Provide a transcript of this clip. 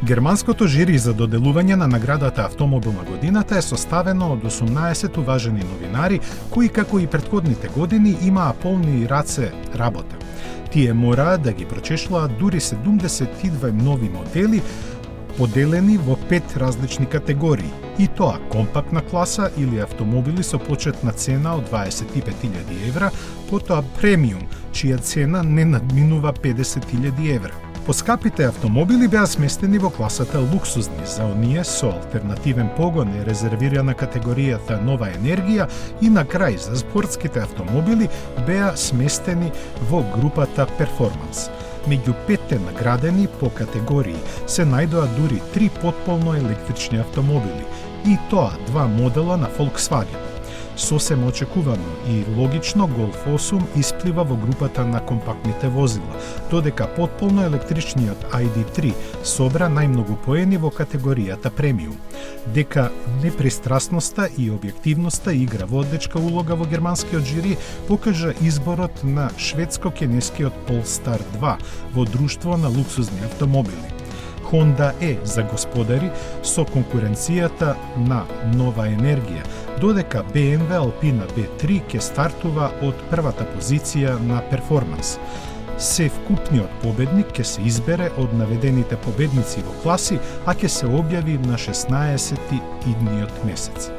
Германското жири за доделување на наградата Автомобил на годината е составено од 18 уважени новинари кои, како и претходните години, имаа полни раце работа. Тие мораа да ги прочешуваат дури 72 нови модели, поделени во 5 различни категории, и тоа компактна класа или автомобили со почетна цена од 25.000 евра, потоа премиум, чија цена не надминува 50.000 евра. Поскапите автомобили беа сместени во класата луксузни за оние со алтернативен погон и резервирана категоријата нова енергија, и на крај за спортските автомобили беа сместени во групата перформанс. Меѓу 5 наградени по категории се најдоа дури 3 потполно електрични автомобили, и тоа 2 модела на Volkswagen. Сосем очекувано и логично Golf 8 исплива во групата на компактните возила, додека потполно електричниот ID3 собра најмногу поени во категоријата премиум. Дека непристрасноста и објективноста игра водечка улога во германскиот жири покажа изборот на шведско-кинескиот Polestar 2 во друштво на луксузни автомобили. Honda е за господари со конкуренцијата на нова енергија, додека BMW Alpina B3 ќе стартува од првата позиција на перформанс. Се вкупниот победник ќе се избере од наведените победници во класи, а ќе се објави на 16 идниот месец.